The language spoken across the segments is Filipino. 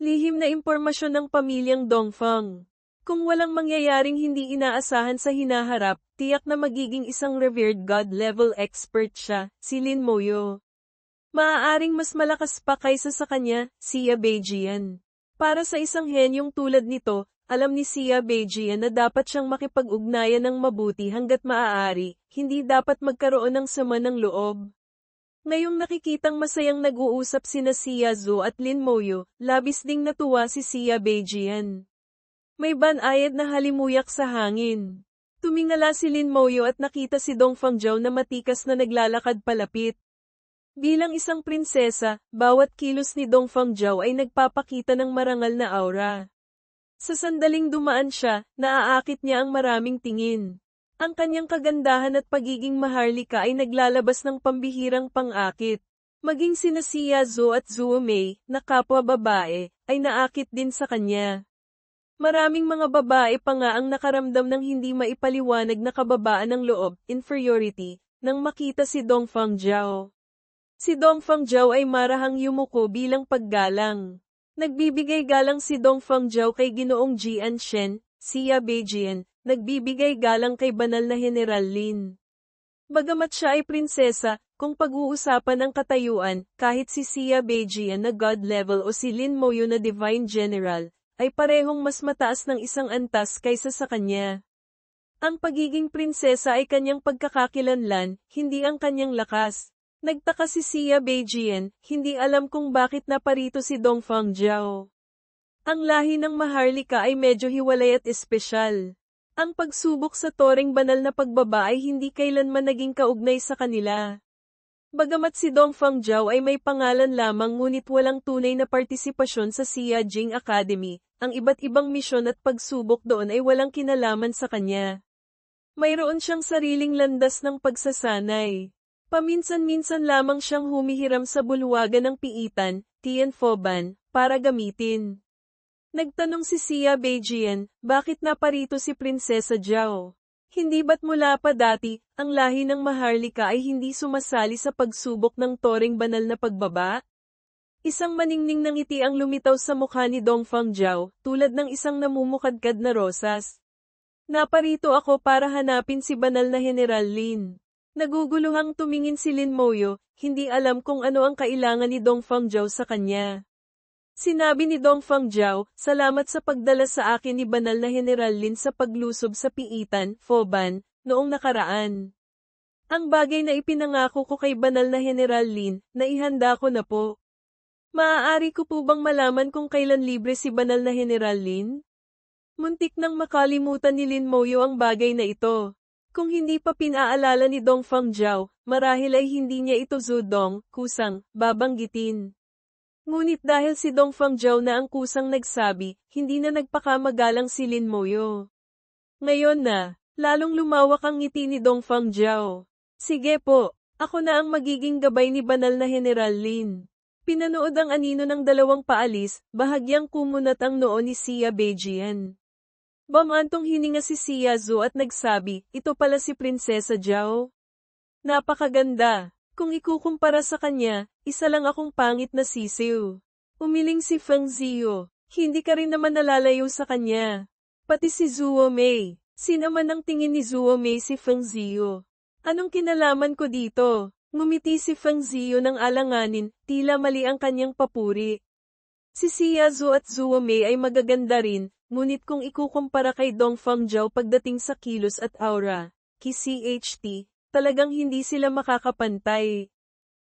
Lihim na impormasyon ng pamilyang Dongfang. Kung walang mangyayaring hindi inaasahan sa hinaharap, tiyak na magiging isang revered god-level expert siya, si Lin Moyo. Maaaring mas malakas pa kaysa sa kanya, Xia Beijian. Para sa isang henyong tulad nito, alam ni Xia Beijian na dapat siyang makipag-ugnayan ng mabuti hanggat maaari, hindi dapat magkaroon ng sama ng loob. Ngayong nakikitang masayang nag-uusap sina Xia Zhu at Lin Moyo, labis ding natuwa si Xia Beijian. May banayad na halimuyak sa hangin. Tumingala si Lin Moyo at nakita si Dong Fangzhou na matikas na naglalakad palapit. Bilang isang prinsesa, bawat kilos ni Dong Fangzhou ay nagpapakita ng marangal na aura. Sa sandaling dumaan siya, naaakit niya ang maraming tingin. Ang kanyang kagandahan at pagiging maharlika ay naglalabas ng pambihirang pang-akit. Maging sina Xia Zhu at Zhuo Mei, na kapwa babae, ay naakit din sa kanya. Maraming mga babae pa nga ang nakaramdam ng hindi maipaliwanag na kababaan ng loob, inferiority, nang makita si Dong Fangzhou. Si Dong Fangzhou ay marahang yumuko bilang paggalang. Nagbibigay galang si Dong Fangzhou kay Ginoong Jian Shen, Xia Beijian, nagbibigay galang kay banal na General Lin. Bagamat siya ay prinsesa, kung pag-uusapan ang katayuan, kahit si Xia Beijian na god level o si Lin Moyo na divine general, ay parehong mas mataas ng isang antas kaysa sa kanya. Ang pagiging prinsesa ay kanyang pagkakakilanlan, hindi ang kanyang lakas. Nagtaka si Xia Beijian, hindi alam kung bakit naparito si Dong Fangzhou. Ang lahi ng maharlika ay medyo hiwalay at espesyal. Ang pagsubok sa toreng banal na pagbaba ay hindi kailanman naging kaugnay sa kanila. Bagamat si Dong Fangzhou ay may pangalan lamang ngunit walang tunay na partisipasyon sa Xia Jing Academy, ang iba't ibang misyon at pagsubok doon ay walang kinalaman sa kanya. Mayroon siyang sariling landas ng pagsasanay. Paminsan-minsan lamang siyang humihiram sa bulwagan ng piitan, Tianfoban, para gamitin. Nagtanong si Xia Beijian, bakit naparito si Prinsesa Zhao? Hindi ba't mula pa dati, ang lahi ng maharlika ay hindi sumasali sa pagsubok ng toreng banal na pagbaba? Isang maningning na ngiti ang lumitaw sa mukha ni Dong Fangzhou, tulad ng isang namumukadkad na rosas. Naparito ako para hanapin si banal na General Lin. Naguguluhang tumingin si Lin Moyo, hindi alam kung ano ang kailangan ni Dong Fangzhou sa kanya. Sinabi ni Dong Fangzhou, salamat sa pagdala sa akin ni banal na General Lin sa paglusob sa piitan, Foban, noong nakaraan. Ang bagay na ipinangako ko kay banal na General Lin, naihanda ko na po. Maaari ko po bang malaman kung kailan libre si banal na General Lin? Muntik nang makalimutan ni Lin Moyo ang bagay na ito. Kung hindi pa pinaalala ni Dong Fangzhou, marahil ay hindi niya ito Zudong, kusang, babanggitin. Ngunit dahil si Dong Fangzhou na ang kusang nagsabi, hindi na nagpakamagalang si Lin Moyo. Ngayon na, lalong lumawak ang ngiti ni Dong Fangzhou. Sige po, ako na ang magiging gabay ni banal na General Lin. Pinanood ang anino ng dalawang paalis, bahagyang kumunat ang noo ni Xia Beijian. Bamantong hininga si Xia Zhu at nagsabi, ito pala si Prinsesa Zhao. Napakaganda. Kung ikukumpara sa kanya, isa lang akong pangit na sisiw. Umiling si Feng Ziyo. Hindi ka rin naman nalalayo sa kanya. Pati si Zhuo Mei. Sinaman ang tingin ni Zhuo Mei si Feng Ziyo. Anong kinalaman ko dito? Ngumiti si Feng Ziyo ng alanganin, tila mali ang kanyang papuri. Si Xia Zhu at Zhuo Mei ay magaganda rin, ngunit kung ikukumpara kay Dong Fangzhou pagdating sa kilos at aura, KCHT, talagang hindi sila makakapantay.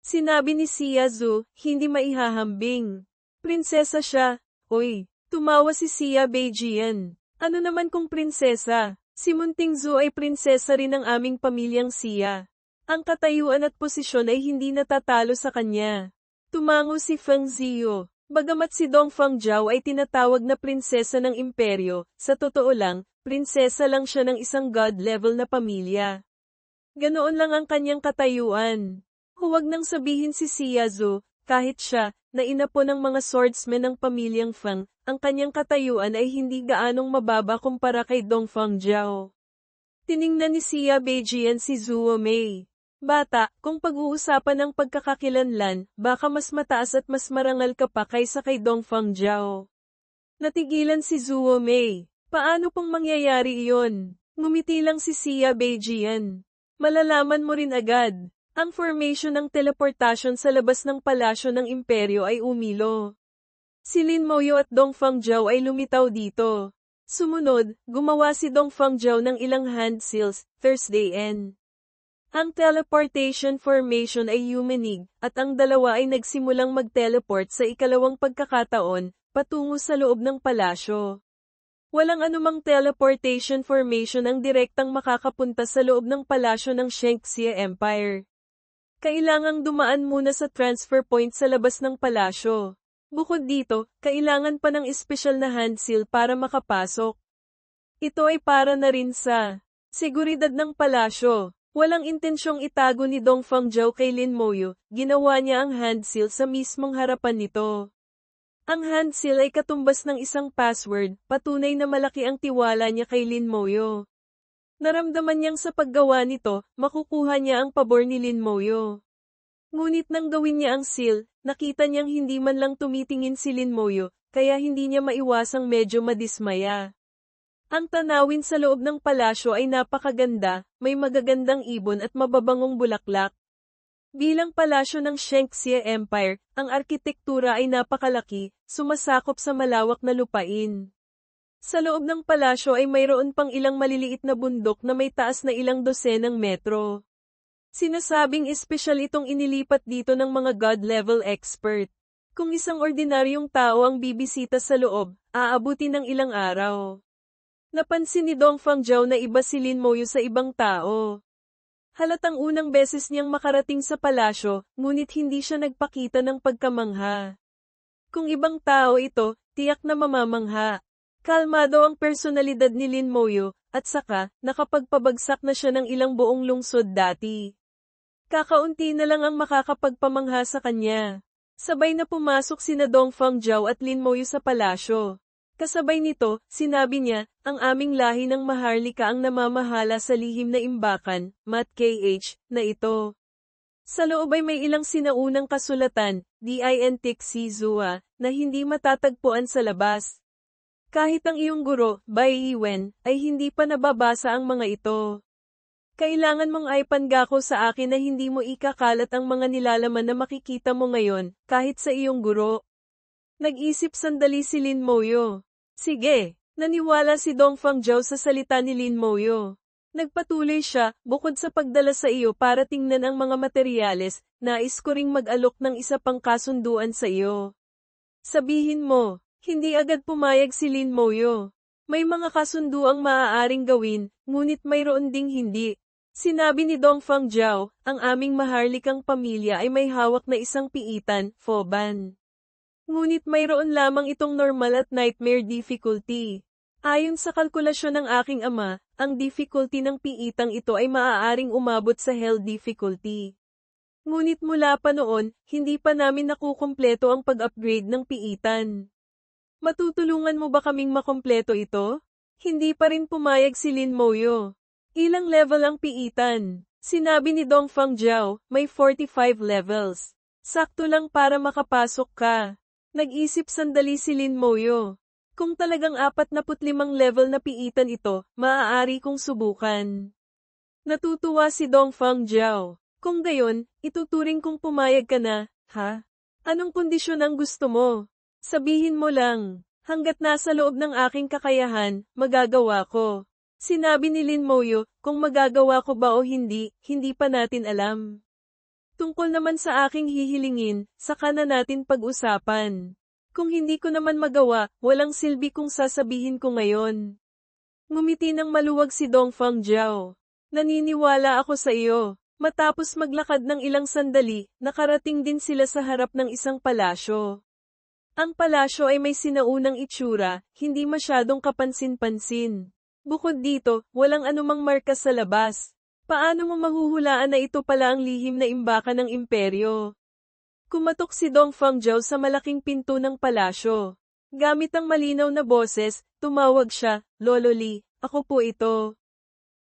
Sinabi ni Xia Zhu, hindi maihahambing. Prinsesa siya. Oy, tumawa si Xia Beijian. Ano naman kung prinsesa? Si Munting Zhu ay prinsesa rin ng aming pamilyang Xia. Ang katayuan at posisyon ay hindi natatalo sa kanya. Tumango si Feng Ziyo. Bagamat si Dong Fangzhou ay tinatawag na prinsesa ng imperyo, sa totoo lang, prinsesa lang siya ng isang god-level na pamilya. Ganoon lang ang kanyang katayuan. Huwag nang sabihin si Xia Zhu, kahit siya, na inapo ng mga swordsmen ng pamilyang Fang, ang kanyang katayuan ay hindi gaanong mababa kumpara kay Dong Fangzhou. Tiningnan ni Xia Beijian si Zhuo Mei. Bata, kung pag-uusapan ang pagkakakilanlan, baka mas mataas at mas marangal ka pa kaysa kay Dongfang Zhao. Natigilan si Zuo Mei. Paano pong mangyayari iyon? Ngumiti lang si Xia Beijian. Malalaman mo rin agad. Ang formation ng teleportasyon sa labas ng palasyo ng imperyo ay umilo. Si Lin Moyo at Dongfang Zhao ay lumitaw dito. Sumunod, gumawa si Dongfang Zhao ng ilang hand seals, Thursday N. Ang teleportation formation ay humanig, at ang dalawa ay nagsimulang mag-teleport sa ikalawang pagkakataon, patungo sa loob ng palasyo. Walang anumang teleportation formation ang direktang makakapunta sa loob ng palasyo ng Shangxia Empire. Kailangang dumaan muna sa transfer point sa labas ng palasyo. Bukod dito, kailangan pa ng espesyal na hand seal para makapasok. Ito ay para na rin sa seguridad ng palasyo. Walang intensyong itago ni Dongfang Zhao kay Lin Moyo, ginawa niya ang hand seal sa mismong harapan nito. Ang hand seal ay katumbas ng isang password, patunay na malaki ang tiwala niya kay Lin Moyo. Naramdaman niyang sa paggawa nito, makukuha niya ang pabor ni Lin Moyo. Ngunit nang gawin niya ang seal, nakita niyang hindi man lang tumitingin si Lin Moyo, kaya hindi niya maiwasang medyo madismaya. Ang tanawin sa loob ng palasyo ay napakaganda, may magagandang ibon at mababangong bulaklak. Bilang palasyo ng Shangxia Empire, ang arkitektura ay napakalaki, sumasakop sa malawak na lupain. Sa loob ng palasyo ay mayroon pang ilang maliliit na bundok na may taas na ilang dosenang metro. Sinasabing espesyal itong inilipat dito ng mga God-level expert. Kung isang ordinaryong tao ang bibisita sa loob, aabuti ng ilang araw. Napansin ni Dongfang Zhao na iba si Lin Moyo sa ibang tao. Halatang unang beses niyang makarating sa palasyo, ngunit hindi siya nagpakita ng pagkamangha. Kung ibang tao ito, tiyak na mamamangha. Kalmado ang personalidad ni Lin Moyo, at saka, nakapagpabagsak na siya ng ilang buong lungsod dati. Kakaunti na lang ang makakapagpamangha sa kanya. Sabay na pumasok sina Dongfang Zhao at Lin Moyo sa palasyo. Kasabay nito, sinabi niya, ang aming lahi ng Maharlika ang namamahala sa lihim na imbakan, Mat KH, na ito. Sa loob ay may ilang sinaunang kasulatan, Dintik Si Zua, na hindi matatagpuan sa labas. Kahit ang iyong guro, Bai Yiwen, ay hindi pa nababasa ang mga ito. Kailangan mong aipangako sa akin na hindi mo ikakalat ang mga nilalaman na makikita mo ngayon, kahit sa iyong guro. Nag-isip sandali si Lin Moyo. Sige, naniwala si Dongfang Zhao sa salita ni Lin Moyo. Nagpatuloy siya, bukod sa pagdala sa iyo para tingnan ang mga materyales, nais ko ring mag-alok ng isa pang kasunduan sa iyo. Sabihin mo, hindi agad pumayag si Lin Moyo. May mga kasunduang maaaring gawin, ngunit mayroon ding hindi. Sinabi ni Dongfang Zhao, ang aming maharlikang pamilya ay may hawak na isang piitan, Foban. Ngunit mayroon lamang itong normal at nightmare difficulty. Ayon sa kalkulasyon ng aking ama, ang difficulty ng piitang ito ay maaaring umabot sa hell difficulty. Ngunit mula pa noon, hindi pa namin nakukumpleto ang pag-upgrade ng piitan. Matutulungan mo ba kaming makumpleto ito? Hindi pa rin pumayag si Lin Moyo. Ilang level ang piitan? Sinabi ni Dongfang Zhao, may 45 levels. Sakto lang para makapasok ka. Nag-isip sandali si Lin Moyo. Kung talagang 45 level na piitan ito, maaari kong subukan. Natutuwa si Dongfang Zhao. Kung gayon, ituturing kong pumayag ka na, ha? Anong kondisyon ang gusto mo? Sabihin mo lang, hanggat nasa loob ng aking kakayahan, magagawa ko. Sinabi ni Lin Moyo, kung magagawa ko ba o hindi, hindi pa natin alam. Tungkol naman sa aking hihilingin, saka na natin pag-usapan. Kung hindi ko naman magawa, walang silbi kung sasabihin ko ngayon. Ngumiti ng maluwag si Dongfang Zhao. Naniniwala ako sa iyo. Matapos maglakad ng ilang sandali, nakarating din sila sa harap ng isang palasyo. Ang palasyo ay may sinaunang itsura, hindi masyadong kapansin-pansin. Bukod dito, walang anumang marka sa labas. Paano mo mahuhulaan na ito pala ang lihim na imbakan ng imperyo? Kumatok si Dongfang Zhao sa malaking pinto ng palasyo. Gamit ang malinaw na boses, tumawag siya, Lolo Li, ako po ito.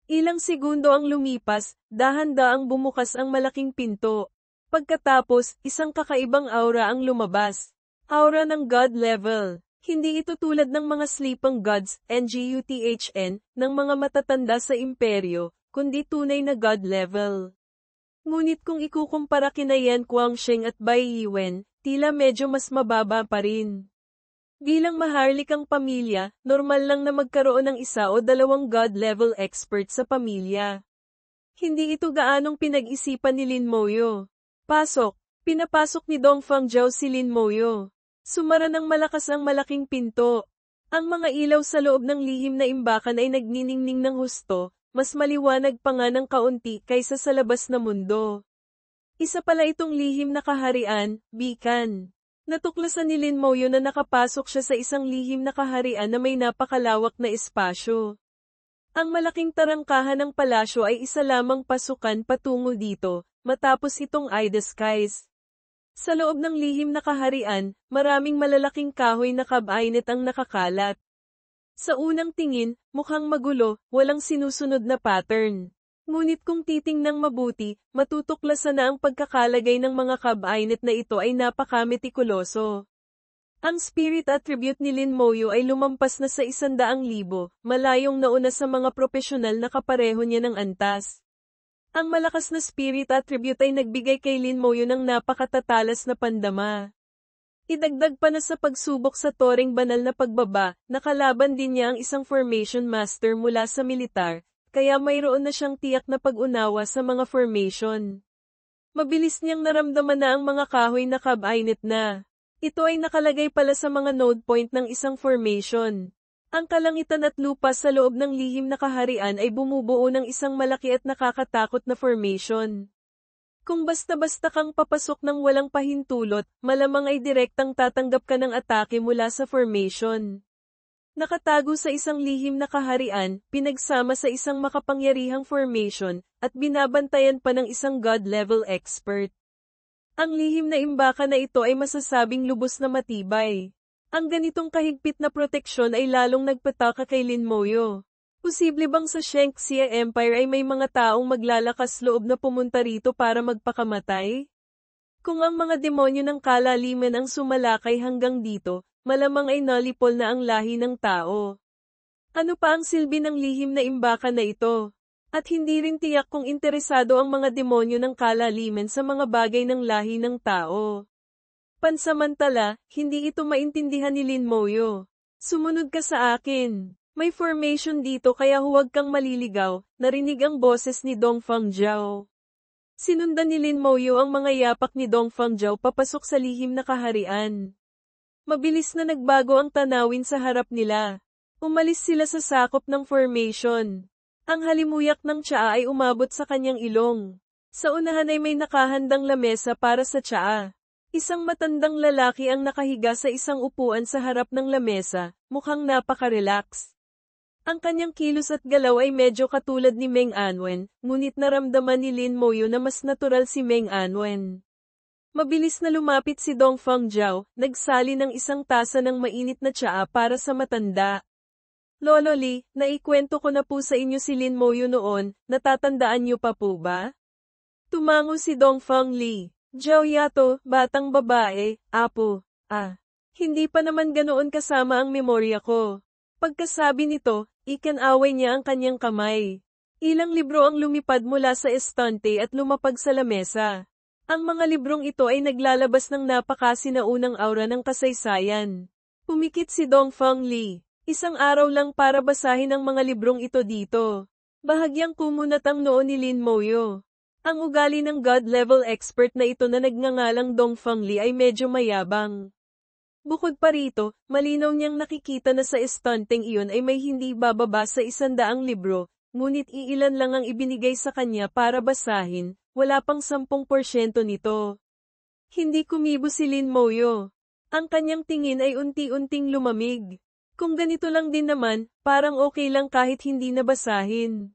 Ilang segundo ang lumipas, dahan-daang bumukas ang malaking pinto. Pagkatapos, isang kakaibang aura ang lumabas. Aura ng God level. Hindi ito tulad ng mga sleeping gods, NGUTHN, ng mga matatanda sa imperyo, kundi tunay na God level. Ngunit kung ikukumpara kina Yan Guangsheng at Bai Yiwen, tila medyo mas mababa pa rin. Bilang maharlikang pamilya, normal lang na magkaroon ng isa o dalawang God-level expert sa pamilya. Hindi ito gaanong pinag-isipan ni Lin Moyo. Pasok. Pinapasok ni Dong Fangjiao si Lin Moyo. Sumara ng malakas ang malaking pinto. Ang mga ilaw sa loob ng lihim na imbakan ay nagniningning ng husto, mas maliwanag pa nga ng kaunti kaysa sa labas na mundo. Isa pala itong lihim na kaharian, Bikan. Natuklasan ni Lin Moyo na nakapasok siya sa isang lihim na kaharian na may napakalawak na espasyo. Ang malaking tarangkahan ng palasyo ay isa lamang pasukan patungo dito, matapos itong eye the skies. Sa loob ng lihim na kaharian, maraming malalaking kahoy na kabaynet ang nakakalat. Sa unang tingin, mukhang magulo, walang sinusunod na pattern. Ngunit kung titingnang mabuti, matutuklasan na ang pagkakalagay ng mga kabaynet na ito ay napakametikuloso. Ang spirit attribute ni Lin Moyo ay lumampas na sa 100,000, malayong nauna sa mga propesyonal na kapareho niya ng antas. Ang malakas na spirit attribute ay nagbigay kay Lin Moyo ng napakatatalas na pandama. Idagdag pa na sa pagsubok sa toring banal na pagbaba, nakalaban din niya ang isang formation master mula sa militar, kaya mayroon na siyang tiyak na pag-unawa sa mga formation. Mabilis niyang naramdaman na ang mga kahoy na kabaynet na. Ito ay nakalagay pala sa mga node point ng isang formation. Ang kalangitan at lupa sa loob ng lihim na kaharian ay bumubuo ng isang malaki at nakakatakot na formation. Kung basta-basta kang papasok ng walang pahintulot, malamang ay direktang tatanggap ka ng atake mula sa formation. Nakatago sa isang lihim na kaharian, pinagsama sa isang makapangyarihang formation, at binabantayan pa ng isang God-level expert. Ang lihim na imbakan na ito ay masasabing lubos na matibay. Ang ganitong kahigpit na proteksyon ay lalong nagpataka kay Lin Moyo. Posible bang sa Shangxia Empire ay may mga taong maglalakas loob na pumunta rito para magpakamatay? Kung ang mga demonyo ng kalaliman ang sumalakay hanggang dito, malamang ay nalipol na ang lahi ng tao. Ano pa ang silbi ng lihim na imbakan na ito? At hindi rin tiyak kung interesado ang mga demonyo ng kalaliman sa mga bagay ng lahi ng tao. Pansamantala, hindi ito maintindihan ni Lin Moyo. Sumunod ka sa akin. May formation dito kaya huwag kang maliligaw, narinig ang boses ni Dong Fangjiao. Sinundan ni Lin Moyo ang mga yapak ni Dong Fangjiao papasok sa lihim na kaharian. Mabilis na nagbago ang tanawin sa harap nila. Umalis sila sa sakop ng formation. Ang halimuyak ng tsaa ay umabot sa kanyang ilong. Sa unahan ay may nakahandang lamesa para sa tsaa. Isang matandang lalaki ang nakahiga sa isang upuan sa harap ng lamesa, mukhang napaka-relax. Ang kanyang kilos at galaw ay medyo katulad ni Meng Anwen, ngunit naramdaman ni Lin Moyo na mas natural si Meng Anwen. Mabilis na lumapit si Dong Fangjiao, nagsali ng isang tasa ng mainit na tsaa para sa matanda. Lolo Li, naikwento ko na po sa inyo si Lin Moyo noon, natatandaan niyo pa po ba? Tumango si Dong Fang Li. Jiao Yato, batang babae, apo, hindi pa naman ganoon kasama ang memorya ko. Pagkasabi nito, ikinaway niya ang kanyang kamay. Ilang libro ang lumipad mula sa estante at lumapag sa lamesa. Ang mga librong ito ay naglalabas ng napakasinaunang aura ng kasaysayan. Pumikit si Dong Fang Li. Isang araw lang para basahin ang mga librong ito dito. Bahagyang kumunat ang noo ni Lin Moyo. Ang ugali ng God-level expert na ito na nagngangalang Dong Fang Li ay medyo mayabang. Bukod pa rito, malinaw niyang nakikita na sa estanteng iyon ay may hindi bababa sa 100 libro, ngunit iilan lang ang ibinigay sa kanya para basahin, wala pang 10% nito. Hindi kumibo si Lin Moyo. Ang kanyang tingin ay unti-unting lumamig. Kung ganito lang din naman, parang okay lang kahit hindi nabasahin.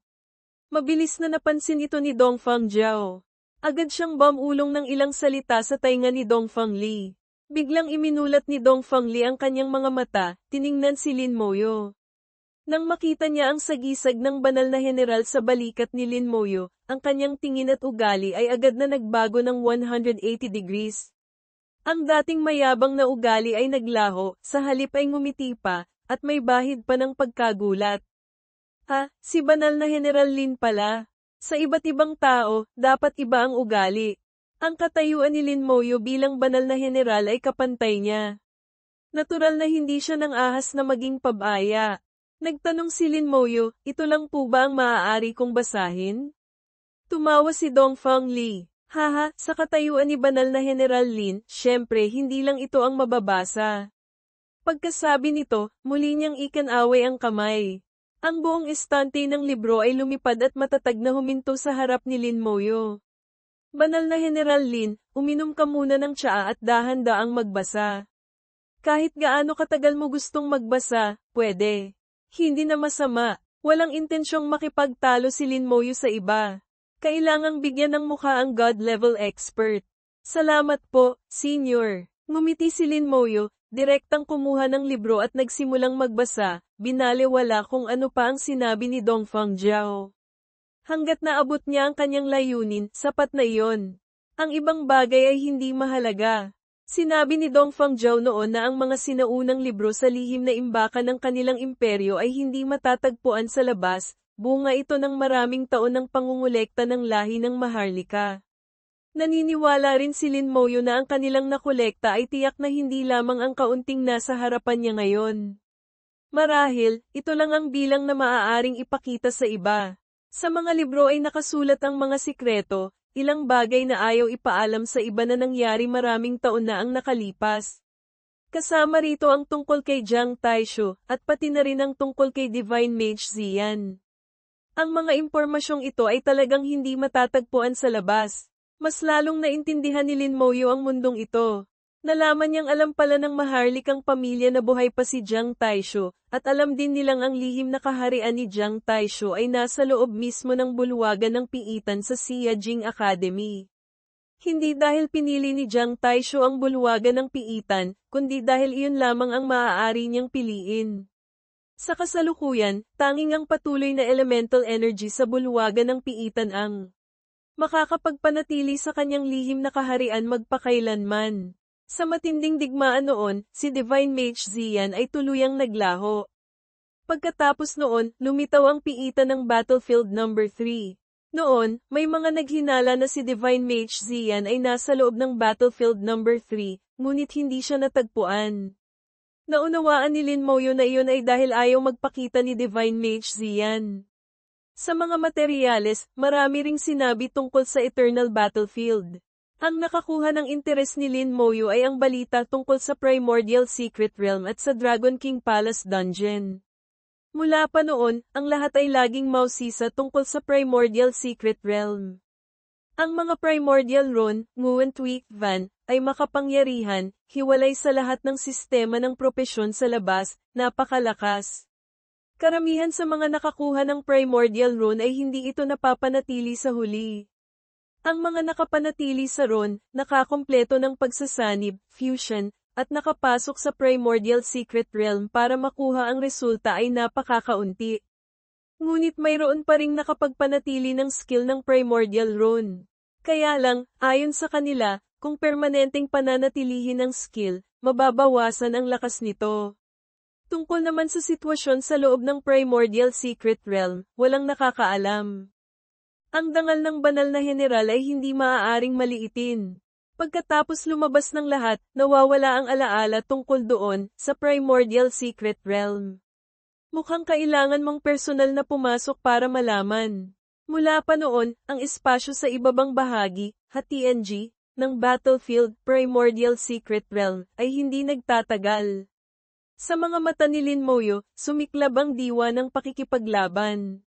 Mabilis na napansin ito ni Dong Fangjiao. Agad siyang bumulong ng ilang salita sa tainga ni Dong Fang Li. Biglang iminulat ni Dong Fang Li ang kanyang mga mata, tiningnan si Lin Moyo. Nang makita niya ang sagisag ng banal na general sa balikat ni Lin Moyo, ang kanyang tingin at ugali ay agad na nagbago ng 180 degrees. Ang dating mayabang na ugali ay naglaho, sa halip ay ngumiti pa, at may bahid pa ng pagkagulat. Ha, si banal na General Lin pala. Sa iba't ibang tao, dapat iba ang ugali. Ang katayuan ni Lin Moyo bilang banal na general ay kapantay niya. Natural na hindi siya nang ahas na maging pabaya. Nagtanong si Lin Moyo, ito lang po ba ang maaari kong basahin? Tumawa si Dongfang Li. Haha, sa katayuan ni banal na General Lin, syempre hindi lang ito ang mababasa. Pagkasabi nito, muli niyang ikanaway ang kamay. Ang buong estante ng libro ay lumipad at matatag na huminto sa harap ni Lin Moyo. Banal na General Lin, uminom ka muna ng tsaa at dahan-daang magbasa. Kahit gaano katagal mo gustong magbasa, pwede. Hindi na masama, walang intensyong makipagtalo si Lin Moyo sa iba. Kailangang bigyan ng mukha ang God-level expert. Salamat po, Senior. Ngumiti si Lin Moyo, direktang kumuha ng libro at nagsimulang magbasa, binaliwala kung ano pa ang sinabi ni Dongfang Jiao. Hanggat naabot niya ang kanyang layunin, sapat na iyon. Ang ibang bagay ay hindi mahalaga. Sinabi ni Dongfang Jiao noon na ang mga sinaunang libro sa lihim na imbakan ng kanilang imperyo ay hindi matatagpuan sa labas, bunga ito ng maraming taon ng pangungulekta ng lahi ng Maharlika. Naniniwala rin si Lin Moyo na ang kanilang nakolekta ay tiyak na hindi lamang ang kaunting nasa harapan niya ngayon. Marahil, ito lang ang bilang na maaaring ipakita sa iba. Sa mga libro ay nakasulat ang mga sikreto, ilang bagay na ayaw ipaalam sa iba na nangyari maraming taon na ang nakalipas. Kasama rito ang tungkol kay Jiang Taishu, at pati na rin ang tungkol kay Divine Mage Xian. Ang mga impormasyong ito ay talagang hindi matatagpuan sa labas. Mas lalong naintindihan ni Lin Moyo ang mundong ito. Nalaman niyang alam pala ng maharlikang pamilya na buhay pa si Jiang Taishu, at alam din nilang ang lihim na kaharian ni Jiang Taishu ay nasa loob mismo ng bulwagan ng piitan sa Xia Jing Academy. Hindi dahil pinili ni Jiang Taishu ang bulwagan ng piitan, kundi dahil iyon lamang ang maaari niyang piliin. Sa kasalukuyan, tanging ang patuloy na elemental energy sa bulwagan ng piitan ang makakapagpanatili sa kanyang lihim na kaharian magpakailanman. Sa matinding digmaan noon, si Divine Mage Xian ay tuluyang naglaho. Pagkatapos noon, lumitaw ang piitan ng Battlefield No. 3. Noon, may mga naghinala na si Divine Mage Xian ay nasa loob ng Battlefield No. 3, ngunit hindi siya natagpuan. Naunawaan ni Lin Moyo na iyon ay dahil ayaw magpakita ni Divine Mage Xian. Sa mga materyales, marami ring sinabi tungkol sa Eternal Battlefield. Ang nakakuha ng interes ni Lin Moyo ay ang balita tungkol sa Primordial Secret Realm at sa Dragon King Palace Dungeon. Mula pa noon, ang lahat ay laging mausisa tungkol sa Primordial Secret Realm. Ang mga Primordial Rune, Nguyen Thuy Van, ay makapangyarihan, hiwalay sa lahat ng sistema ng propesyon sa labas, napakalakas. Karamihan sa mga nakakuha ng Primordial Rune ay hindi ito napapanatili sa huli. Ang mga nakapanatili sa Rune, nakakompleto ng pagsasanib, fusion, at nakapasok sa Primordial Secret Realm para makuha ang resulta ay napakakaunti. Ngunit mayroon pa ring nakapagpanatili ng skill ng Primordial Rune. Kaya lang, ayon sa kanila, kung permanenteng pananatilihin ang skill, mababawasan ang lakas nito. Tungkol naman sa sitwasyon sa loob ng Primordial Secret Realm, walang nakakaalam. Ang dangal ng banal na general ay hindi maaaring maliitin. Pagkatapos lumabas ng lahat, nawawala ang alaala tungkol doon, sa Primordial Secret Realm. Mukhang kailangan mong personal na pumasok para malaman. Mula pa noon, ang espasyo sa ibabang bahagi, TNG, ng Battlefield Primordial Secret Realm, ay hindi nagtatagal. Sa mga mata ni Lin Moyo, sumiklab ang diwa ng pakikipaglaban.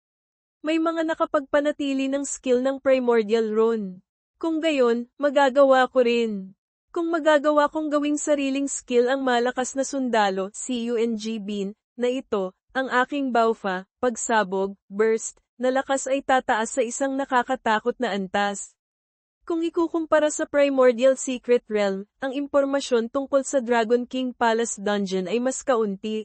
May mga nakapagpanatili ng skill ng Primordial Rune. Kung gayon, magagawa ko rin. Kung magagawa kong gawing sariling skill ang malakas na sundalo, CUNG Bean, na ito, ang aking Baofa, pagsabog, burst, na lakas ay tataas sa isang nakakatakot na antas. Kung ikukumpara sa Primordial Secret Realm, ang impormasyon tungkol sa Dragon King Palace Dungeon ay mas kaunti.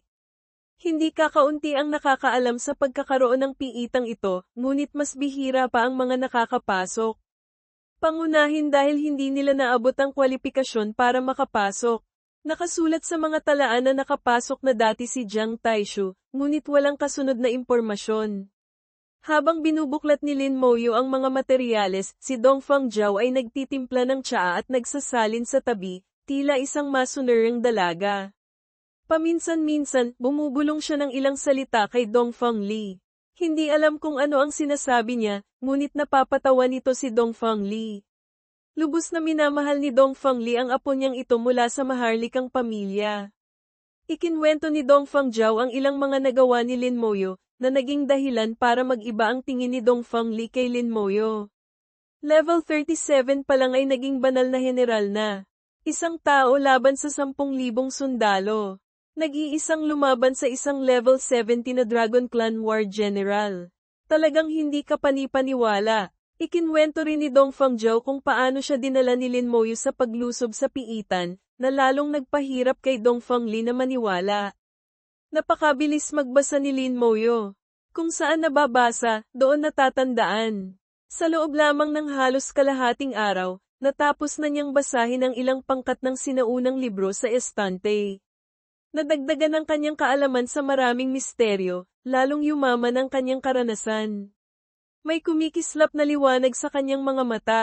Hindi kakaunti ang nakakaalam sa pagkakaroon ng piitang ito, ngunit mas bihira pa ang mga nakakapasok. Pangunahin dahil hindi nila naabot ang kwalifikasyon para makapasok. Nakasulat sa mga talaan na nakapasok na dati si Jiang Taishu, ngunit walang kasunod na impormasyon. Habang binubuklat ni Lin Moyo ang mga materyales, si Dongfang Zhao ay nagtitimpla ng tsaa at nagsasalin sa tabi, tila isang masunuring dalaga. Paminsan-minsan, bumubulong siya ng ilang salita kay Dongfang Li. Hindi alam kung ano ang sinasabi niya, ngunit napapatawa nito si Dongfang Li. Lubos na minamahal ni Dongfang Li ang apo niyang ito mula sa maharlikang pamilya. Ikinwento ni Dongfang Zhao ang ilang mga nagawa ni Lin Moyo, na naging dahilan para mag-iba ang tingin ni Dongfang Li kay Lin Moyo. Level 37 pa lang ay naging banal na general na. Isang tao laban sa 10,000 sundalo. Nag-iisang lumaban sa isang level 70 na Dragon Clan War General. Talagang hindi ka panipaniwala. Ikinwento rin ni Dongfang Zhao kung paano siya dinala ni Lin Moyo sa paglusob sa piitan, na lalong nagpahirap kay Dongfang Li na maniwala. Napakabilis magbasa ni Lin Moyo. Kung saan nababasa, doon natatandaan. Sa loob lamang ng halos kalahating araw, natapos na niyang basahin ang ilang pangkat ng sinaunang libro sa estante. Nadagdagan ang kanyang kaalaman sa maraming misteryo, lalong yumaman ang kanyang karanasan. May kumikislap na liwanag sa kanyang mga mata.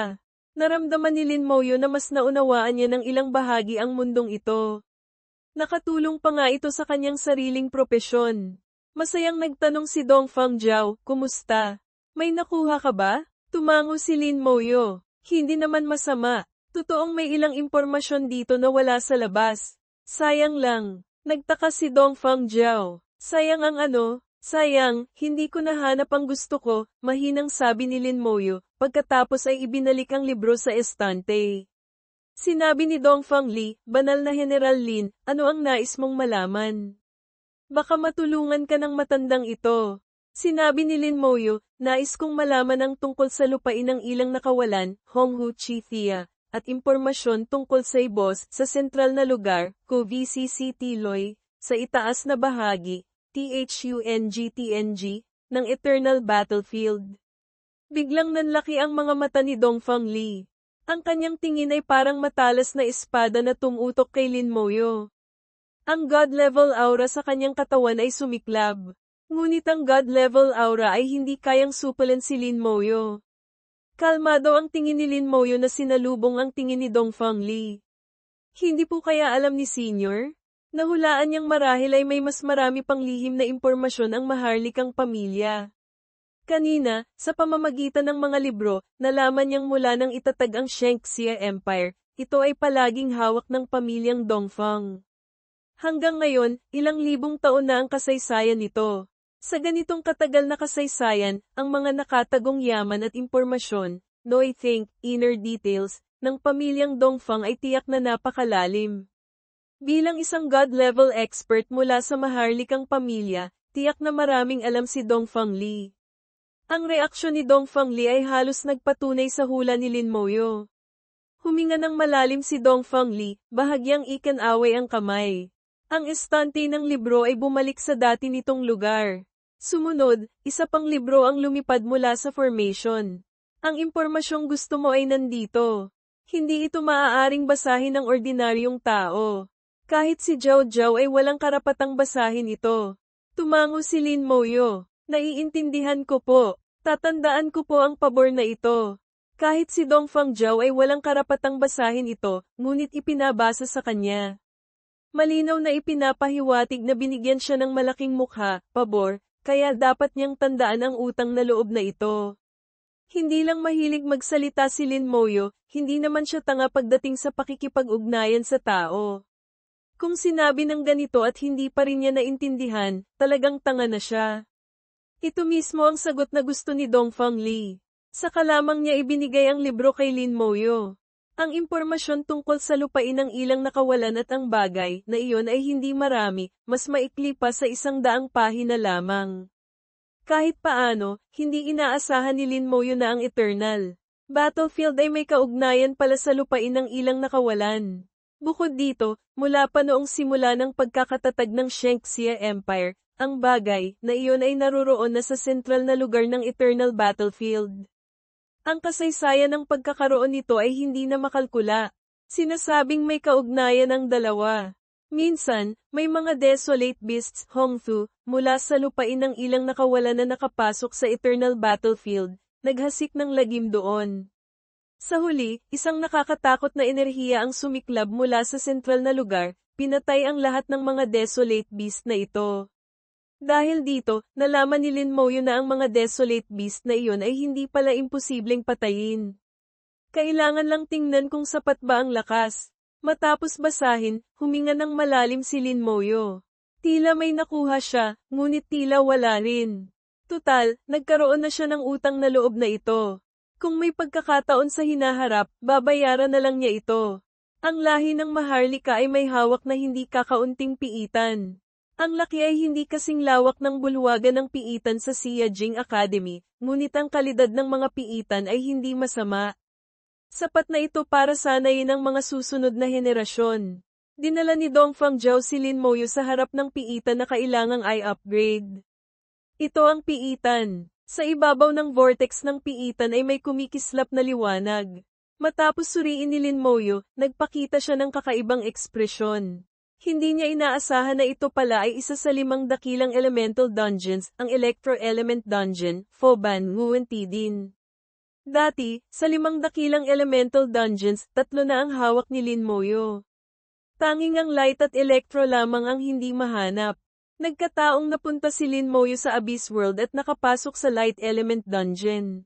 Naramdaman ni Lin Moyo na mas naunawaan niya ng ilang bahagi ang mundong ito. Nakatulong pa nga ito sa kanyang sariling propesyon. Masayang nagtanong si Dongfang Zhao, "Kumusta? May nakuha ka ba?" Tumango si Lin Moyo. "Hindi naman masama. Totoong may ilang impormasyon dito na wala sa labas. Sayang lang." Nagtaka si Dongfang Zhao. "Sayang ang ano?" "Sayang, hindi ko nahanap ang gusto ko," mahinang sabi ni Lin Moyo, pagkatapos ay ibinalik ang libro sa estante. Sinabi ni Dongfang Li, "Banal na General Lin, ano ang nais mong malaman? Baka matulungan ka ng matandang ito." Sinabi ni Lin Moyo, "Nais kong malaman ang tungkol sa lupain ng ilang nakawalan, Honghu Chithia, at impormasyon tungkol sa boss sa sentral na lugar, Kovcc Tiloy, sa itaas na bahagi, THUNG-TNG, ng Eternal Battlefield." Biglang nanlaki ang mga mata ni Dongfang Li. Ang kanyang tingin ay parang matalas na espada na tumutok kay Lin Moyo. Ang God-level aura sa kanyang katawan ay sumiklab. Ngunit ang God-level aura ay hindi kayang supalan si Lin Moyo. Kalmado ang tingin ni Lin Moyo na sinalubong ang tingin ni Dongfang Li. Hindi po kaya alam ni Senior? Nahulaan niyang marahil ay may mas marami pang lihim na impormasyon ang maharlikang pamilya. Kanina, sa pamamagitan ng mga libro, nalaman niyang mula nang itatag ang Shangxia Empire, ito ay palaging hawak ng pamilyang Dongfang. Hanggang ngayon, ilang libong taon na ang kasaysayan nito. Sa ganitong katagal na kasaysayan, ang mga nakatagong yaman at impormasyon, no I think, inner details, ng pamilyang Dongfang ay tiyak na napakalalim. Bilang isang God-level expert mula sa maharlikang pamilya, tiyak na maraming alam si Dongfang Li. Ang reaksyon ni Dongfang Li ay halos nagpatunay sa hula ni Lin Moyo. Huminga ng malalim si Dongfang Li, bahagyang ikan-away ang kamay. Ang estante ng libro ay bumalik sa dati nitong lugar. Sumunod, isa pang libro ang lumipad mula sa formation. Ang impormasyong gusto mo ay nandito. Hindi ito maaaring basahin ng ordinaryong tao. Kahit si Zhao Zhao ay walang karapatang basahin ito. Tumango si Lin Moyo. "Naiintindihan ko po. Tatandaan ko po ang pabor na ito." Kahit si Dongfang Zhao ay walang karapatang basahin ito, ngunit ipinabasa sa kanya. Malinaw na ipinapahiwatig na binigyan siya ng malaking mukha, pabor, kaya dapat niyang tandaan ang utang na loob na ito. Hindi lang mahilig magsalita si Lin Moyo, hindi naman siya tanga pagdating sa pakikipag-ugnayan sa tao. Kung sinabi ng ganito at hindi pa rin niya naintindihan, talagang tanga na siya. Ito mismo ang sagot na gusto ni Dongfang Li. Saka lamang niya ibinigay ang libro kay Lin Moyo. Ang impormasyon tungkol sa lupain ng ilang nakawalan at ang bagay na iyon ay hindi marami, mas maikli pa sa 100 pahina lamang. Kahit paano, hindi inaasahan ni Lin Moyo na ang Eternal Battlefield ay may kaugnayan pala sa lupain ng ilang nakawalan. Bukod dito, mula pa noong simula ng pagkakatatag ng Shangxia Empire, ang bagay na iyon ay naroroon na sa sentral na lugar ng Eternal Battlefield. Ang kasaysayan ng pagkakaroon nito ay hindi na makalkula. Sinasabing may kaugnayan ang dalawa. Minsan, may mga desolate beasts, Hongthu, mula sa lupain ng ilang nakawalan na nakapasok sa Eternal Battlefield, naghasik ng lagim doon. Sa huli, isang nakakatakot na enerhiya ang sumiklab mula sa sentral na lugar, pinatay ang lahat ng mga desolate beast na ito. Dahil dito, nalaman ni Lin Moyo na ang mga desolate beast na iyon ay hindi pala imposibleng patayin. Kailangan lang tingnan kung sapat ba ang lakas. Matapos basahin, huminga ng malalim si Lin Moyo. Tila may nakuha siya, ngunit tila wala rin. Tutal, nagkaroon na siya ng utang na loob na ito. Kung may pagkakataon sa hinaharap, babayaran na lang niya ito. Ang lahi ng Maharlika ay may hawak na hindi kakaunting piitan. Ang laki ay hindi kasing lawak ng bulwagan ng piitan sa Xia Jing Academy, ngunit ang kalidad ng mga piitan ay hindi masama. Sapat na ito para sanayin ang mga susunod na henerasyon. Dinala ni Dongfang Zhao si Lin Moyo sa harap ng piitan na kailangang i-upgrade. Ito ang piitan. Sa ibabaw ng vortex ng piitan ay may kumikislap na liwanag. Matapos suriin ni Lin Moyo, nagpakita siya ng kakaibang ekspresyon. Hindi niya inaasahan na ito pala ay isa sa 5 dakilang elemental dungeons, ang Electro Element Dungeon, Foban Nguyen Tidin. Dati, sa 5 dakilang elemental dungeons, 3 na ang hawak ni Lin Moyo. Tanging ang light at electro lamang ang hindi mahanap. Nagkataong napunta si Lin Moyo sa Abyss World at nakapasok sa Light Element Dungeon.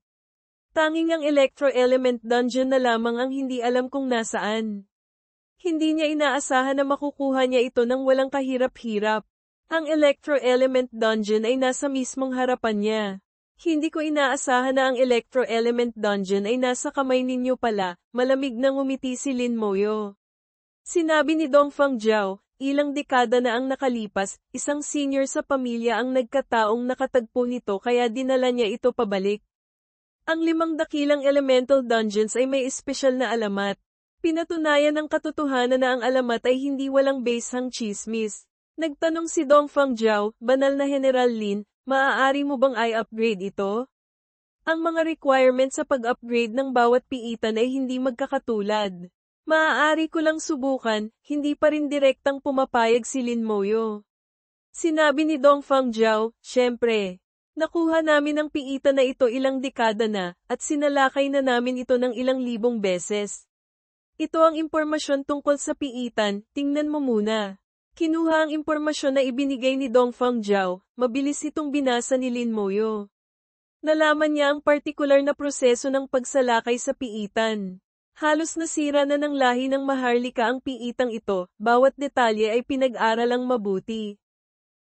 Tanging ang Electro Element Dungeon na lamang ang hindi alam kung nasaan. Hindi niya inaasahan na makukuha niya ito nang walang kahirap-hirap. Ang Electro Element Dungeon ay nasa mismong harapan niya. Hindi ko inaasahan na ang Electro Element Dungeon ay nasa kamay ninyo pala, malamig na ngumiti si Lin Moyo. Sinabi ni Dongfang Zhao, ilang dekada na ang nakalipas, isang senior sa pamilya ang nagkataong nakatagpo nito kaya dinala niya ito pabalik. Ang 5 dakilang elemental dungeons ay may espesyal na alamat. Pinatunayan ng katotohanan na ang alamat ay hindi walang basehang chismis. Nagtanong si Dongfang Zhao, banal na General Lin, maaari mo bang i-upgrade ito? Ang mga requirements sa pag-upgrade ng bawat piitan ay hindi magkakatulad. Maaari ko lang subukan, hindi pa rin direktang pumapayag si Lin Moyo. Sinabi ni Dongfang Zhao, syempre. Nakuha namin ang piitan na ito ilang dekada na, at sinalakay na namin ito ng ilang libong beses. Ito ang impormasyon tungkol sa piitan, tingnan mo muna. Kinuha ang impormasyon na ibinigay ni Dongfang Zhao, mabilis itong binasa ni Lin Moyo. Nalaman niya ang partikular na proseso ng pagsalakay sa piitan. Halos nasira na ng lahi ng Maharlika ang piitang ito, bawat detalye ay pinag-aralang mabuti.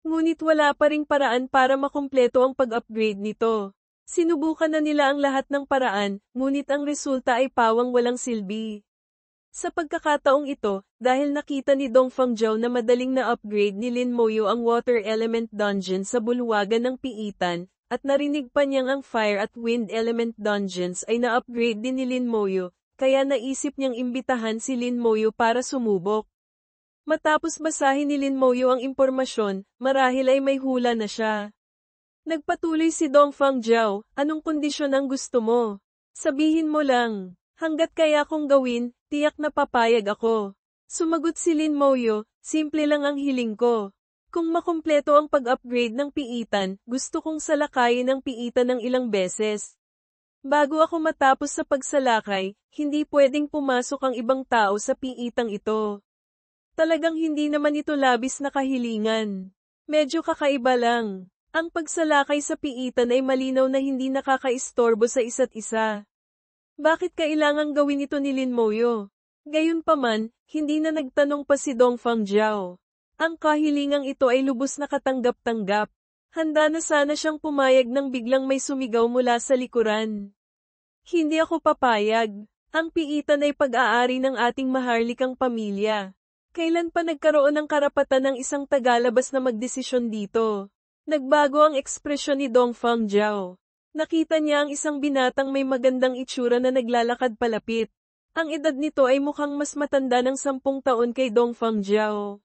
Ngunit wala pa ring paraan para makumpleto ang pag-upgrade nito. Sinubukan na nila ang lahat ng paraan, ngunit ang resulta ay pawang walang silbi. Sa pagkakataong ito, dahil nakita ni Dongfang Zhao na madaling na-upgrade ni Lin Moyo ang Water Element Dungeon sa bulwagan ng piitan, at narinig pa niyang ang Fire at Wind Element Dungeons ay na-upgrade din ni Lin Moyo, kaya naisip niyang imbitahan si Lin Moyo para sumubok. Matapos basahin ni Lin Moyo ang impormasyon, marahil ay may hula na siya. Nagpatuloy si Dongfang Zhao, anong kondisyon ang gusto mo? Sabihin mo lang, hanggat kaya kong gawin, tiyak na papayag ako. Sumagot si Lin Moyo, simple lang ang hiling ko. Kung makumpleto ang pag-upgrade ng piitan, gusto kong salakayin ang piitan ng ilang beses. Bago ako matapos sa pagsalakay, hindi pwedeng pumasok ang ibang tao sa piitang ito. Talagang hindi naman ito labis na kahilingan. Medyo kakaiba lang. Ang pagsalakay sa piitan ay malinaw na hindi nakakaistorbo sa isa't isa. Bakit kailangang gawin ito ni Lin Moyo? Gayunpaman, hindi na nagtanong pa si Dongfang Zhao. Ang kahilingang ito ay lubos na katanggap-tanggap. Handa na sana siyang pumayag nang biglang may sumigaw mula sa likuran. Hindi ako papayag. Ang piitan ay pag-aari ng ating Maharlikang pamilya. Kailan pa nagkaroon ng karapatan ng isang tagalabas na magdesisyon dito? Nagbago ang ekspresyon ni Dongfang Zhao. Nakita niya ang isang binatang may magandang itsura na naglalakad palapit. Ang edad nito ay mukhang mas matanda ng 10 taon kay Dongfang Zhao.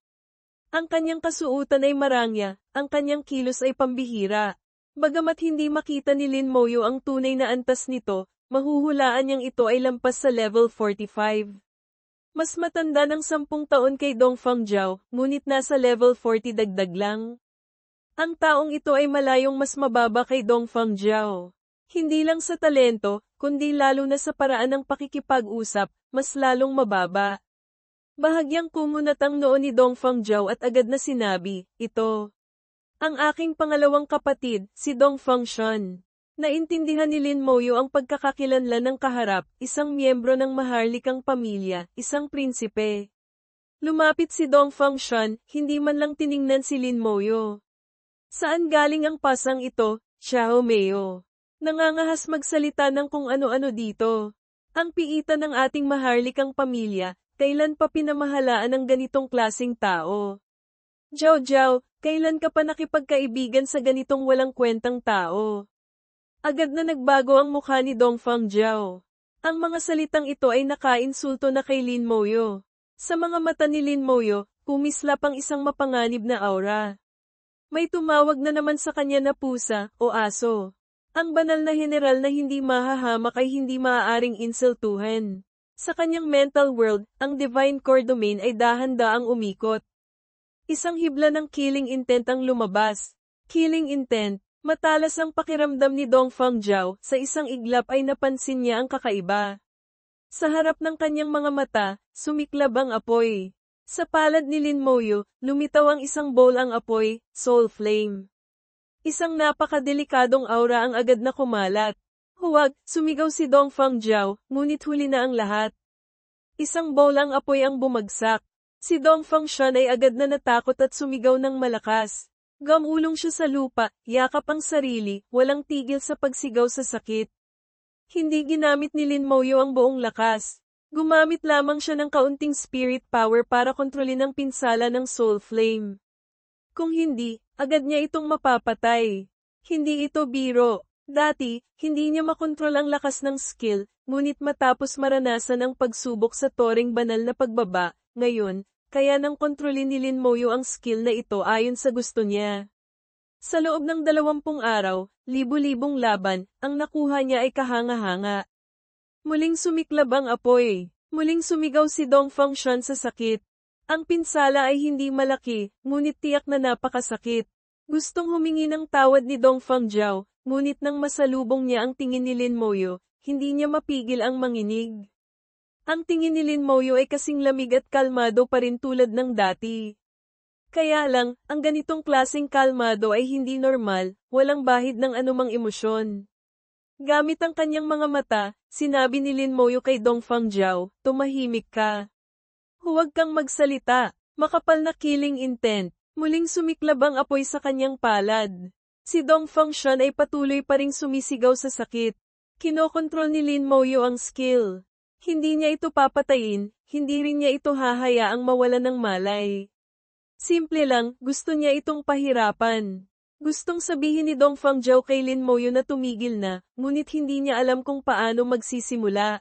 Ang kanyang kasuotan ay marangya, ang kanyang kilos ay pambihira. Bagamat hindi makita ni Lin Moyo ang tunay na antas nito, mahuhulaan niyang ito ay lampas sa level 45. Mas matanda ng 10 taon kay Dongfang Zhao, ngunit nasa level 40 dagdag lang. Ang taong ito ay malayong mas mababa kay Dongfang Zhao. Hindi lang sa talento, kundi lalo na sa paraan ng pakikipag-usap, mas lalong mababa. Bahagyang kumunat ang noo ni Dongfang Zhao at agad na sinabi, ito. Ang aking pangalawang kapatid, si Dongfang Shan. Naintindihan ni Lin Moyo ang pagkakakilanlan ng kaharap, isang miyembro ng maharlikang pamilya, isang prinsipe. Lumapit si Dongfang Shan, hindi man lang tiningnan si Lin Moyo. Saan galing ang pasang ito, Xiao Meo? Nangangahas magsalita ng kung ano-ano dito. Ang piitan ng ating maharlikang pamilya, kailan pa pinamahalaan ng ganitong klasing tao? Zhao Zhao, kailan ka pa nakipagkaibigan sa ganitong walang kwentang tao? Agad na nagbago ang mukha ni Dongfang Zhao. Ang mga salitang ito ay nakainsulto na kay Lin Moyo. Sa mga mata ni Lin Moyo, kumislap ang isang mapanganib na aura. May tumawag na naman sa kanya na pusa o aso. Ang banal na general na hindi mahahamak ay hindi maaaring insultuhan. Sa kanyang mental world, ang Divine Core Domain ay dahan-daang umikot. Isang hibla ng killing intent ang lumabas. Killing intent, matalas ang pakiramdam ni Dongfang Zhao, sa isang iglap ay napansin niya ang kakaiba. Sa harap ng kanyang mga mata, sumiklab ang apoy. Sa palad ni Lin Moyo, lumitaw ang isang bowl ang apoy, Soul Flame. Isang napakadelikadong aura ang agad na kumalat. Huwag, sumigaw si Dongfang Zhao, ngunit huli na ang lahat. Isang bowl ang apoy ang bumagsak. Si Dongfang Shan ay agad na natakot at sumigaw ng malakas. Gamulong siya sa lupa, yakap ang sarili, walang tigil sa pagsigaw sa sakit. Hindi ginamit ni Lin Moyo ang buong lakas. Gumamit lamang siya ng kaunting spirit power para kontrolin ang pinsala ng Soul Flame. Kung hindi, agad niya itong mapapatay. Hindi ito biro. Dati, hindi niya makontrol ang lakas ng skill, ngunit matapos maranasan ang pagsubok sa toring banal na pagbaba, ngayon, kaya nang kontrolin ni Lin Moyo ang skill na ito ayon sa gusto niya. Sa loob ng 20 araw, libu-libong laban, ang nakuha niya ay kahanga-hanga. Muling sumiklab ang apoy. Muling sumigaw si Dongfang Shan sa sakit. Ang pinsala ay hindi malaki, ngunit tiyak na napakasakit. Gustong humingi ng tawad ni Dongfang Zhao, ngunit nang masalubong niya ang tingin ni Lin Moyo, hindi niya mapigil ang manginig. Ang tingin ni Lin Moyo ay kasing lamig at kalmado pa rin tulad ng dati. Kaya lang, ang ganitong klaseng kalmado ay hindi normal, walang bahid ng anumang emosyon. Gamit ang kanyang mga mata, sinabi ni Lin Moyo kay Dongfang Zhao, tumahimik ka. Huwag kang magsalita, makapal na killing intent. Muling sumiklab ang apoy sa kanyang palad. Si Dongfang Shan ay patuloy pa ring sumisigaw sa sakit. Kinokontrol ni Lin Moyo ang skill. Hindi niya ito papatayin, hindi rin niya ito hahayaang mawalan ng malay. Simple lang, gusto niya itong pahirapan. Gustong sabihin ni Dongfang Zhao kay Lin Moyo na tumigil na, ngunit hindi niya alam kung paano magsisimula.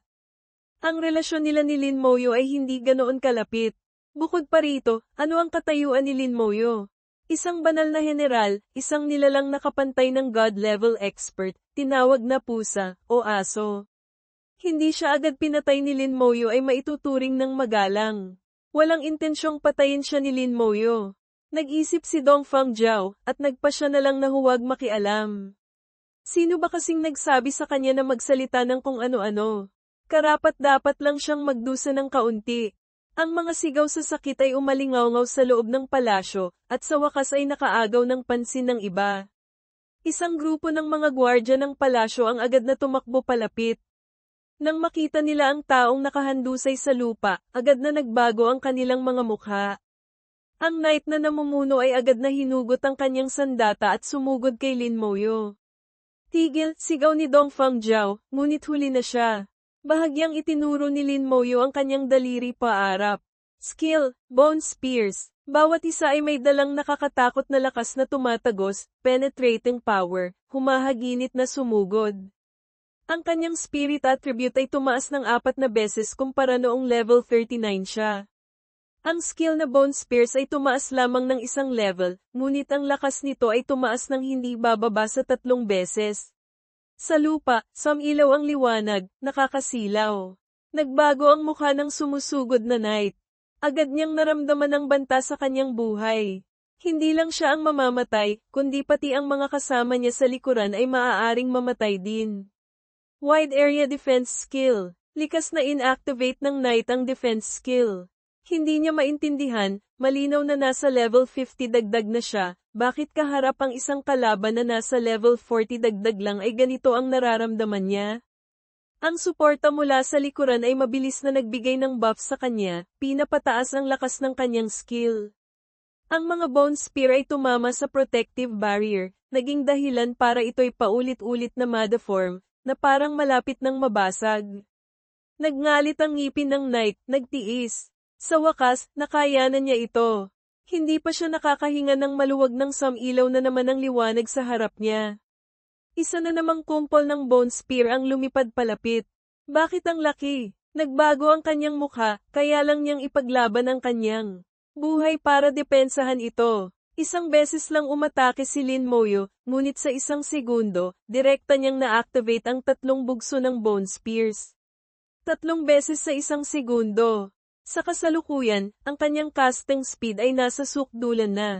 Ang relasyon nila ni Lin Moyo ay hindi ganoon kalapit. Bukod pa rito, ano ang katayuan ni Lin Moyo? Isang banal na general, isang nilalang nakapantay ng God-level expert, tinawag na pusa, o aso. Hindi siya agad pinatay ni Lin Moyo ay maituturing ng magalang. Walang intensyong patayin siya ni Lin Moyo. Nag-isip si Dongfang Zhao, at nagpa siya na lang na huwag makialam. Sino ba kasing nagsabi sa kanya na magsalita ng kung ano-ano? Karapat-dapat lang siyang magdusa ng kaunti. Ang mga sigaw sa sakit ay umalingaw-ngaw sa loob ng palasyo, at sa wakas ay nakaagaw ng pansin ng iba. Isang grupo ng mga gwardya ng palasyo ang agad na tumakbo palapit. Nang makita nila ang taong nakahandusay sa lupa, agad na nagbago ang kanilang mga mukha. Ang knight na namumuno ay agad na hinugot ang kanyang sandata at sumugod kay Lin Moyo. Tigil, sigaw ni Dongfang Zhao, ngunit huli na siya. Bahagyang itinuro ni Lin Moyo ang kanyang daliri paarap. Skill, Bone Spears. Bawat isa ay may dalang nakakatakot na lakas na tumatagos, penetrating power, humahaginit na sumugod. Ang kanyang spirit attribute ay tumaas ng 4 na beses kumpara noong level 39 siya. Ang skill na Bone Spears ay tumaas lamang ng isang level, ngunit ang lakas nito ay tumaas ng hindi bababa sa 3 beses. Sa lupa, sumilaw ang liwanag, nakakasilaw. Nagbago ang mukha ng sumusugod na knight. Agad niyang naramdaman ang banta sa kanyang buhay. Hindi lang siya ang mamamatay, kundi pati ang mga kasama niya sa likuran ay maaaring mamatay din. Wide Area Defense Skill. Likas na inactivate ng knight ang defense skill. Hindi niya maintindihan, malinaw na nasa level 50 dagdag na siya, bakit kaharap ang isang kalaban na nasa level 40 dagdag lang ay ganito ang nararamdaman niya? Ang suporta mula sa likuran ay mabilis na nagbigay ng buff sa kanya, pinapataas ang lakas ng kanyang skill. Ang mga Bone Spear ay tumama sa protective barrier, naging dahilan para ito'y paulit-ulit na ma-deform, na parang malapit ng mabasag. Nagngalit ang ngipin ng knight, nagtiis. Sa wakas, nakayanan niya ito. Hindi pa siya nakakahinga ng maluwag ng sumilaw na naman ang liwanag sa harap niya. Isa na namang kumpol ng Bone Spear ang lumipad palapit. Bakit ang laki? Nagbago ang kanyang mukha, kaya lang niyang ipaglaban ang kanyang buhay para depensahan ito. Isang beses lang umatake si Lin Moyo, ngunit sa isang segundo, direkta niyang na-activate ang 3 bugso ng Bone Spears. 3 beses sa isang segundo. Sa kasalukuyan, ang kanyang casting speed ay nasa sukdulan na.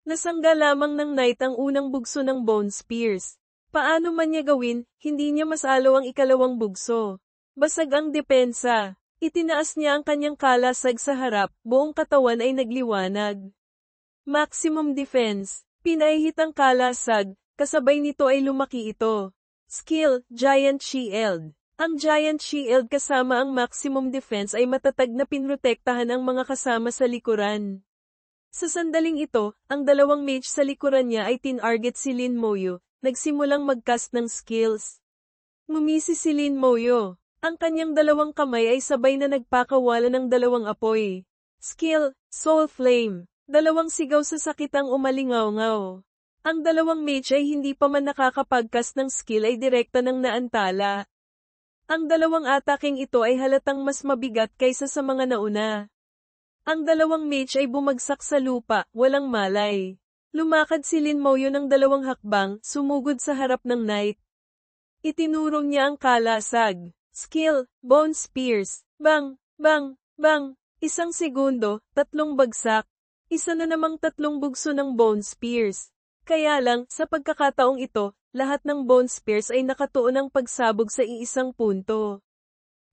Nasangga lamang ng knight ang unang bugso ng Bone Spears. Paano man niya gawin, hindi niya masalo ang ikalawang bugso. Basag ang depensa. Itinaas niya ang kanyang kalasag sa harap, buong katawan ay nagliwanag. Maximum Defense. Pinaihit ang kalasag, kasabay nito ay lumaki ito. Skill, Giant Shield. Ang Giant Shield kasama ang Maximum Defense ay matatag na pinrotektahan ang mga kasama sa likuran. Sa sandaling ito, ang dalawang mage sa likuran niya ay tinarget si Lin Moyo, nagsimulang mag-cast ng skills. Ngumisi si Lin Moyo. Ang kanyang dalawang kamay ay sabay na nagpakawala ng dalawang apoy. Skill, Soul Flame. Dalawang sigaw sa sakit ang umalingaw-ngaw. Ang dalawang mage ay hindi pa man nakakapag-cast ng skill ay direkta ng naantala. Ang dalawang ataking ito ay halatang mas mabigat kaysa sa mga nauna. Ang dalawang mage ay bumagsak sa lupa, walang malay. Lumakad si Lin Moyo ng 2 hakbang, sumugod sa harap ng knight. Itinurong niya ang kalasag. Skill, Bone Spears. Bang, bang, bang. Isang segundo, 3 bagsak. Isa na namang 3 bugso ng Bone Spears. Kaya lang, sa pagkakataong ito, lahat ng Bone Spears ay nakatuon ang pagsabog sa iisang punto.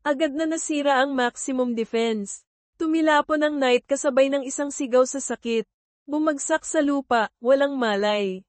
Agad na nasira ang Maximum Defense. Tumilapon ang knight kasabay ng isang sigaw sa sakit. Bumagsak sa lupa, walang malay.